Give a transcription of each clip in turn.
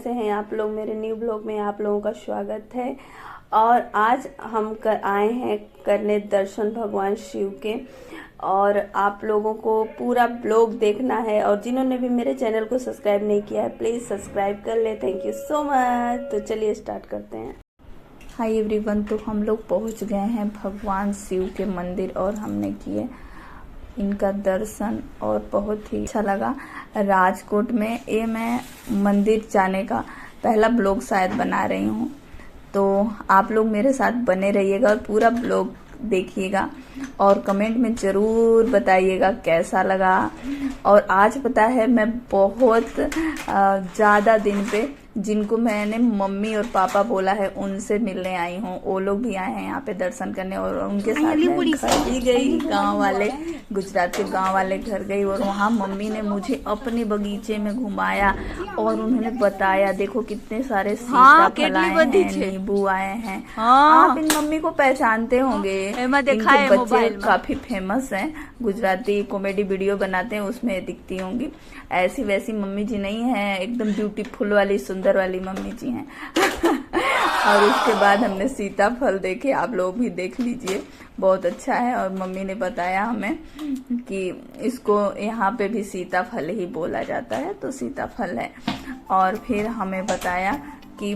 कैसे हैं आप लोग। मेरे न्यू ब्लॉग में आप लोगों का स्वागत है। और आज हम आए हैं करने दर्शन भगवान शिव के, और आप लोगों को पूरा ब्लॉग देखना है। और जिन्होंने भी मेरे चैनल को सब्सक्राइब नहीं किया है प्लीज़ सब्सक्राइब कर ले। Thank you so much. तो चलिए स्टार्ट करते हैं। हाय एवरीवन, तो हम लोग पहुंच गए हैं भगवान शिव के मंदिर और हमने किए इनका दर्शन और बहुत ही अच्छा लगा। राजकोट में ये मैं मंदिर जाने का पहला ब्लॉग शायद बना रही हूँ, तो आप लोग मेरे साथ बने रहिएगा और पूरा ब्लॉग देखिएगा और कमेंट में ज़रूर बताइएगा कैसा लगा। और आज पता है मैं बहुत ज़्यादा दिन पे जिनको मैंने मम्मी और पापा बोला है उनसे मिलने आई हूँ। वो लोग भी आए हैं यहाँ पे दर्शन करने और उनके साथ मैं घर भी गई, गांव वाले गुजरात के गांव वाले घर गई और वहाँ मम्मी ने मुझे अपने बगीचे में घुमाया और उन्होंने बताया देखो कितने सारे सीताफल आए हैं, नींबू आए हैं। आप इन मम्मी को पहचानते होंगे, इनके बच्चे काफी फेमस हैं, गुजराती कॉमेडी वीडियो बनाते हैं उसमें दिखती होंगी। ऐसी वैसी मम्मी जी नहीं है, एकदम ब्यूटीफुल वाली सुंदर वाली मम्मी जी हैं। और उसके बाद हमने सीताफल देखे, आप लोग भी देख लीजिए, बहुत अच्छा है। और मम्मी ने बताया हमें कि इसको यहाँ पे भी सीताफल ही बोला जाता है, तो सीताफल है। और फिर हमें बताया कि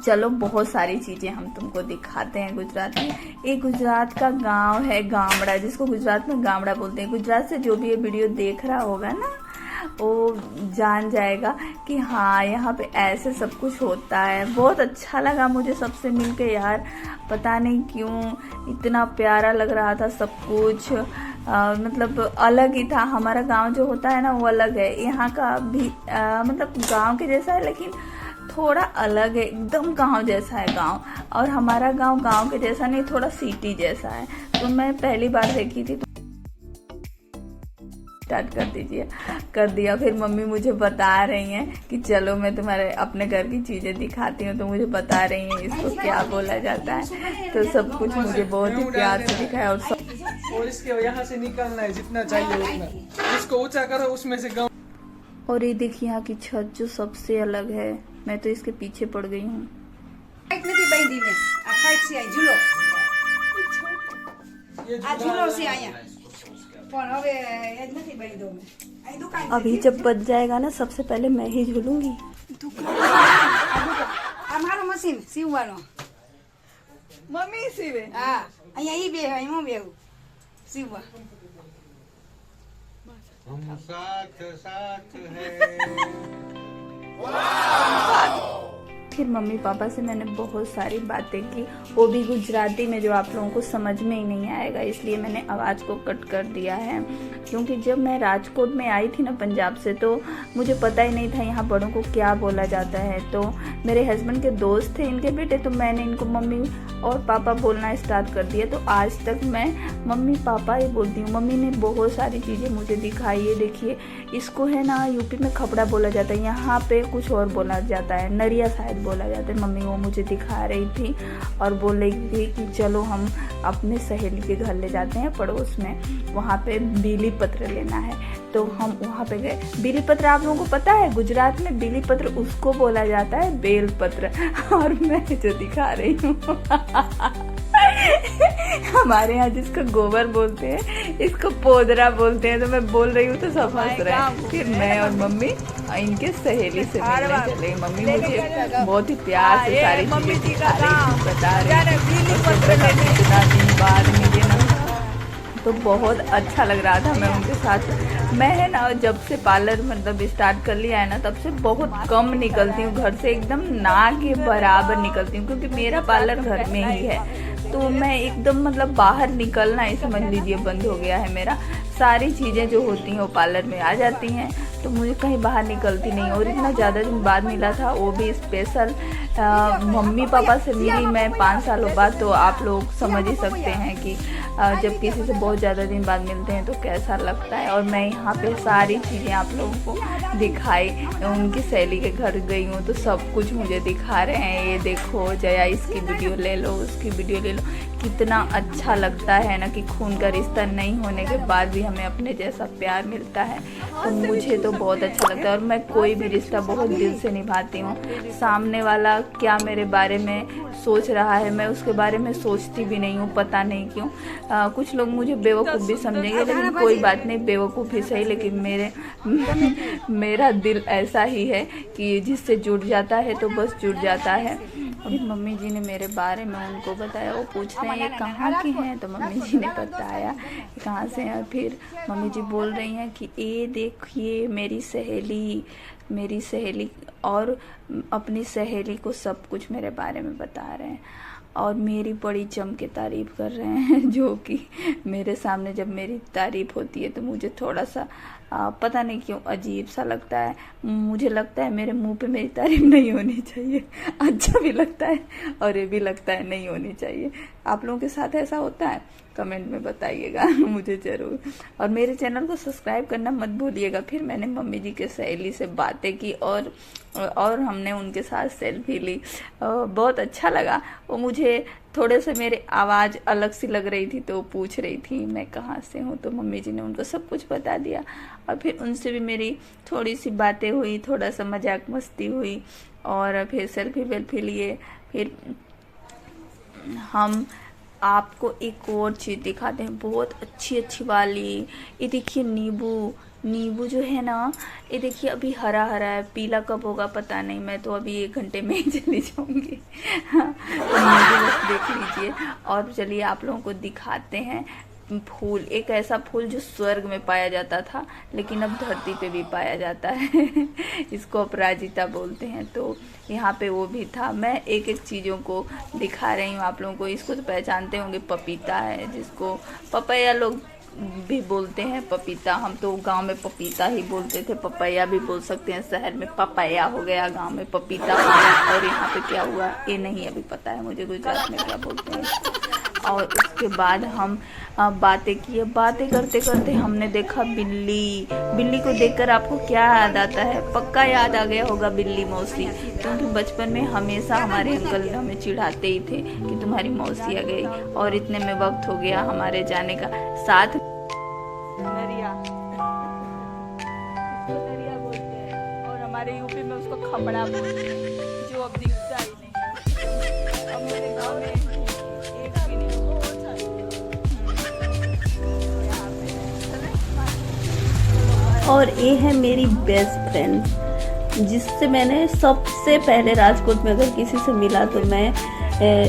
चलो बहुत सारी चीजें हम तुमको दिखाते हैं गुजरात में। एक गुजरात का गांव है गामड़ा, जिसको गुजरात में गामड़ा बोलते हैं। गुजरात से जो भी ये वीडियो देख रहा होगा ना वो जान जाएगा कि हाँ यहाँ पे ऐसे सब कुछ होता है। बहुत अच्छा लगा मुझे सबसे मिलके यार, पता नहीं क्यों इतना प्यारा लग रहा था सब कुछ। मतलब अलग ही था। हमारा गांव जो होता है ना वो अलग है, यहाँ का भी मतलब गांव के जैसा है लेकिन थोड़ा अलग है, एकदम गांव जैसा है गांव। और हमारा गांव गांव के जैसा नहीं, थोड़ा सिटी जैसा है। तो मैं पहली बार देखी थी, स्टार्ट कर दीजिए, कर दिया। फिर मम्मी मुझे बता रही हैं कि चलो मैं तुम्हारे अपने घर की चीजें दिखाती हूँ, तो मुझे बता रही हैं इसको क्या बोला जाता है। तो सब कुछ मुझे बहुत ही प्यार से दिखाया। और इसके यहाँ से निकालना है जितना चाहिए उतना, इसको ऊंचा करो उसमें से गाँव। और ये देखिए यहाँ की छत जो सबसे अलग है, मैं तो इसके पीछे पड़ गई हूँ। अभी जब बच जाएगा ना सबसे पहले मैं ही झूलूंगी। मशीन सीवવાનો मम्मी सीवे सीवा हम साथ साथ हैं। फिर मम्मी पापा से मैंने बहुत सारी बातें की, वो भी गुजराती में, जो आप लोगों को समझ में ही नहीं आएगा, इसलिए मैंने आवाज़ को कट कर दिया है। क्योंकि जब मैं राजकोट में आई थी ना पंजाब से, तो मुझे पता ही नहीं था यहाँ बड़ों को क्या बोला जाता है। तो मेरे हस्बैंड के दोस्त थे इनके बेटे, तो मैंने इनको मम्मी और पापा बोलना स्टार्ट कर दिया। तो आज तक मैं मम्मी पापा ही बोलती हूँ। मम्मी ने बहुत सारी चीज़ें मुझे दिखाई है। देखिए इसको है ना यूपी में खपड़ा बोला जाता है, यहाँ पे कुछ और बोला जाता है, नरिया शायद बोला जाता है। मम्मी वो मुझे दिखा रही थी और बोल रही थी कि चलो हम अपने सहेली के घर ले जाते हैं पड़ोस में, वहाँ पे बीली पत्र लेना है। तो हम वहाँ पे गए। बीली पत्र आप लोगों को पता है गुजरात में बीली पत्र उसको बोला जाता है बेल पत्र। और मैं जो दिखा रही हूँ हमारे यहाँ जिसको गोबर बोलते हैं इसको पोदरा बोलते हैं। तो मैं बोल रही हूँ तो सब हंस रहे हैं। फिर मैं और मम्मी इनके सहेली से मिलने चले। मम्मी मुझे बहुत ही प्यार से सारी चीजें बता रही इतना दिन बाद मिले ना, तो बहुत अच्छा लग रहा था मैं उनके साथ। मैं है ना जब से पार्लर मतलब स्टार्ट कर लिया है ना तब से बहुत कम निकलती हूँ घर से, एकदम ना के बराबर निकलती हूँ, क्योंकि मेरा पार्लर घर में ही है। तो मैं एकदम मतलब बाहर निकलना ही समझ लीजिए बंद हो गया है मेरा। सारी चीज़ें जो होती हैं वो पार्लर में आ जाती हैं, तो मुझे कहीं बाहर निकलती नहीं। और इतना ज़्यादा दिन बाद मिला था, वो भी स्पेशल मम्मी पापा से मिली मैं 5 सालों बाद। तो आप लोग समझ ही सकते हैं कि जब किसी से बहुत ज़्यादा दिन बाद मिलते हैं तो कैसा लगता है। और मैं यहाँ पे सारी चीज़ें आप लोगों को दिखाई, उनकी सहेली के घर गई हूँ तो सब कुछ मुझे दिखा रहे हैं। ये देखो जया इसकी वीडियो ले लो, उसकी वीडियो ले लो। कितना अच्छा लगता है ना कि खून का रिश्ता नहीं होने के बाद भी हमें अपने जैसा प्यार मिलता है। तो मुझे तो बहुत अच्छा लगता है। और मैं कोई भी रिश्ता बहुत दिल से निभाती हूँ। सामने वाला क्या मेरे बारे में सोच रहा है, मैं उसके बारे में सोचती भी नहीं हूँ, पता नहीं क्यों। कुछ लोग मुझे बेवकूफ़ भी समझेंगे, लेकिन कोई बात नहीं, बेवकूफ़ ही सही, लेकिन मेरा दिल ऐसा ही है कि जिससे जुड़ जाता है तो बस जुड़ जाता है। अभी मम्मी जी ने मेरे बारे में उनको बताया, वो पूछ रहे हैं ये कहाँ की हैं, तो मम्मी जी ने बताया कहाँ से हैं। फिर मम्मी जी बोल रही हैं कि ये देखिए मेरी सहेली, और अपनी सहेली को सब कुछ मेरे बारे में बता रहे हैं और मेरी बड़ी जम के तारीफ़ कर रहे हैं। जो कि मेरे सामने जब मेरी तारीफ़ होती है तो मुझे थोड़ा सा पता नहीं क्यों अजीब सा लगता है। मुझे लगता है मेरे मुंह पे मेरी तारीफ़ नहीं होनी चाहिए। अच्छा भी लगता है और ये भी लगता है नहीं होनी चाहिए। आप लोगों के साथ ऐसा होता है? कमेंट में बताइएगा मुझे ज़रूर। और मेरे चैनल को सब्सक्राइब करना मत भूलिएगा। फिर मैंने मम्मी जी के सहेली से बातें की और हमने उनके साथ सेल्फी ली। बहुत अच्छा लगा। वो मुझे थोड़े से मेरी आवाज़ अलग सी लग रही थी, तो पूछ रही थी मैं कहाँ से हूँ, तो मम्मी जी ने उनको सब कुछ बता दिया। और फिर उनसे भी मेरी थोड़ी सी बातें हुई, थोड़ा सा मजाक मस्ती हुई और फिर सेल्फी वेल्फी लिए। फिर हम आपको एक और चीज़ दिखाते हैं, बहुत अच्छी वाली। ये देखिए नींबू जो है ना, ये देखिए अभी हरा है, पीला कब होगा पता नहीं। मैं तो अभी 1 घंटे में ही चली जाऊंगी। हाँ, तो नींबू बस देख लीजिए। और चलिए आप लोगों को दिखाते हैं फूल। एक ऐसा फूल जो स्वर्ग में पाया जाता था, लेकिन अब धरती पे भी पाया जाता है। इसको अपराजिता बोलते हैं। तो यहाँ पे वो भी था। मैं एक चीज़ों को दिखा रही हूँ आप लोगों को। इसको तो पहचानते होंगे, पपीता है, जिसको पपैया लोग भी बोलते हैं। पपीता हम तो गांव में पपीता ही बोलते थे, पपैया भी बोल सकते हैं। शहर में पपैया हो गया, गांव में पपीता हो गया। और यहाँ पे क्या हुआ ये नहीं अभी पता है मुझे, गुजरात में क्या बोलते हैं। और उसके बाद हम बातें किए। बातें करते करते हमने देखा बिल्ली को देखकर आपको क्या याद आता है? पक्का याद आ गया होगा बिल्ली मौसी, क्योंकि बचपन में हमेशा हमारे अंकल हमें चिढ़ाते ही थे कि तुम्हारी मौसी आ गई। और इतने में वक्त हो गया हमारे जाने का। साथ नरिया बोलते हैं और हमारे यूपी में उसको खमड़ा बोलते हैं, जो अब दिखता ही नहीं है। अब मेरे गाँव में एक भी नहीं। और ये है मेरी बेस्ट फ्रेंड, जिससे मैंने सबसे पहले राजकोट में अगर किसी से मिला तो मैं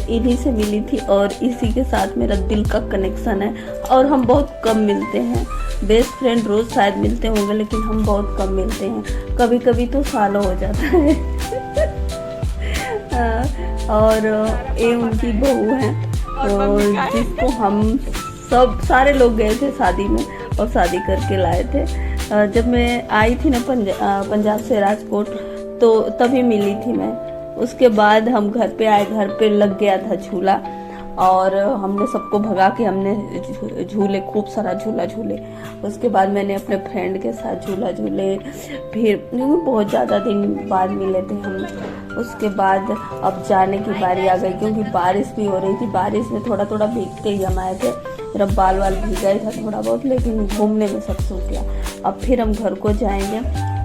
इन्हीं से मिली थी। और इसी के साथ मेरा दिल का कनेक्शन है। और हम बहुत कम मिलते हैं। बेस्ट फ्रेंड रोज़ शायद मिलते होंगे, लेकिन हम बहुत कम मिलते हैं। कभी कभी तो सालों हो जाता है। और ये उनकी बहू है, और जिसको हम सारे लोग गए थे शादी में और शादी करके लाए थे। जब मैं आई थी ना पंजाब से राजकोट, तो तभी मिली थी मैं। उसके बाद हम घर पे आए, घर पे लग गया था झूला, और हमने सबको भगा के हमने झूले, खूब सारा झूला झूले। उसके बाद मैंने अपने फ्रेंड के साथ झूला झूले। फिर बहुत ज़्यादा दिन बाद मिले थे हम। उसके बाद अब जाने की बारी आ गई, क्योंकि बारिश भी हो रही थी। बारिश में थोड़ा भीगते ही हम आए थे। मेरा बाल भीगा ही था थोड़ा बहुत, लेकिन घूमने में सब सूख गया। अब फिर हम घर को जाएंगे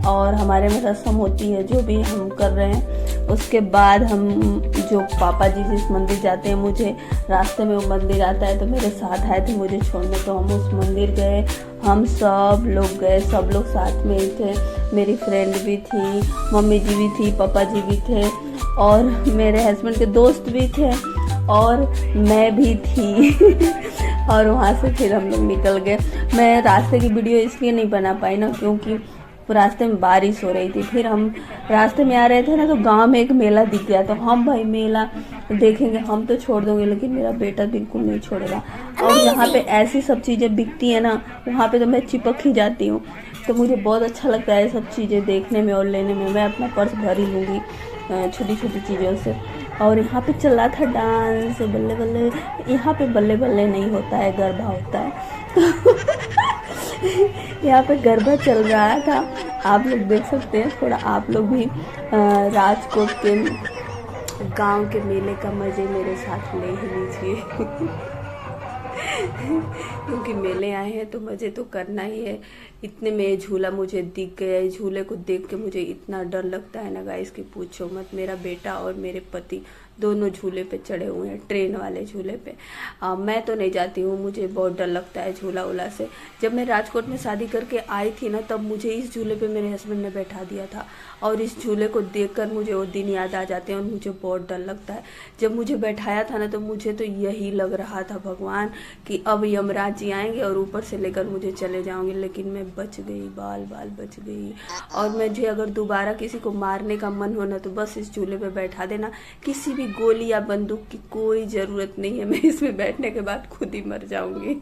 और हमारे में रस्म होती है जो भी हम कर रहे हैं। उसके बाद हम जो पापा जी जिस मंदिर जाते हैं, मुझे रास्ते में वो मंदिर आता है, तो मेरे साथ आए थे मुझे छोड़ने, तो हम उस मंदिर गए। हम सब लोग गए, सब लोग साथ में ही थे। मेरी फ्रेंड भी थी, मम्मी जी भी थी, पापा जी भी थे, और मेरे हस्बैंड के दोस्त भी थे, और मैं भी थी। और वहाँ से फिर हम लोग निकल गए। मैं रास्ते की वीडियो इसलिए नहीं बना पाई ना, क्योंकि रास्ते में बारिश हो रही थी। फिर हम रास्ते में आ रहे थे ना, तो गांव में एक मेला दिख गया, तो हम भाई मेला देखेंगे, हम तो छोड़ दोगे, लेकिन मेरा बेटा बिल्कुल नहीं छोड़ेगा। और जहाँ पे ऐसी सब चीज़ें बिकती है ना, वहाँ पे तो मैं चिपक ही जाती हूँ। तो मुझे बहुत अच्छा लगता है सब चीज़ें देखने में और लेने में। मैं अपना पर्स भर ही लूँगी छोटी छोटी चीज़ों से। और यहाँ पे चल रहा था डांस, बल्ले बल्ले। यहाँ पे बल्ले बल्ले नहीं होता है, गरबा होता है। यहाँ पे गरबा चल रहा था, आप लोग देख सकते हैं। थोड़ा आप लोग भी राजकोट के गांव के मेले का मज़े मेरे साथ ले ही लीजिए। क्योंकि मेले आए हैं तो मज़े तो करना ही है। इतने में ये झूला मुझे दिख गया। इस झूले को देख के मुझे इतना डर लगता है ना गाइस कि पूछो मत। मेरा बेटा और मेरे पति दोनों झूले पे चढ़े हुए हैं, ट्रेन वाले झूले पे। मैं तो नहीं जाती हूँ, मुझे बहुत डर लगता है झूला उला से। जब मैं राजकोट में शादी करके आई थी ना, तब मुझे इस झूले पे मेरे हस्बैंड ने बैठा दिया था और इस झूले को देखकर मुझे वो दिन याद आ जाते हैं और मुझे बहुत डर लगता है। जब मुझे बैठाया था ना, तो मुझे तो यही लग रहा था भगवान कि अब यमराज जी आएंगे और ऊपर से लेकर मुझे चले जाओगे, लेकिन मैं बच गई, बाल बाल बच गई। और मुझे अगर दोबारा किसी को मारने का मन हो ना, तो बस इस झूले पे बैठा देना। किसी भी गोली या बंदूक की कोई ज़रूरत नहीं है, मैं इसमें बैठने के बाद खुद ही मर जाऊंगी।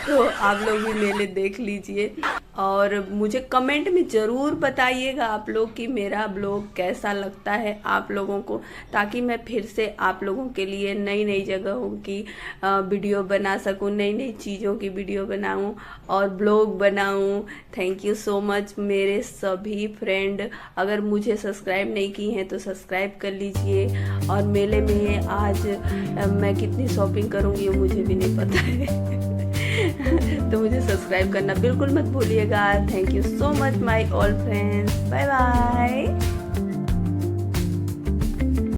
तो आप लोग भी मेले देख लीजिए और मुझे कमेंट में ज़रूर बताइएगा आप लोग कि मेरा ब्लॉग कैसा लगता है आप लोगों को, ताकि मैं फिर से आप लोगों के लिए नई नई जगहों की वीडियो बना सकूं, नई नई चीज़ों की वीडियो बनाऊं और ब्लॉग बनाऊं। थैंक यू सो मच मेरे सभी फ्रेंड। अगर मुझे सब्सक्राइब नहीं की हैं तो सब्सक्राइब कर लीजिए। और मेले में आज मैं कितनी शॉपिंग करूंगी वो मुझे भी नहीं पता है। तो मुझे सब्सक्राइब करना बिल्कुल मत भूलिएगा। Thank you so much my all friends. Bye bye.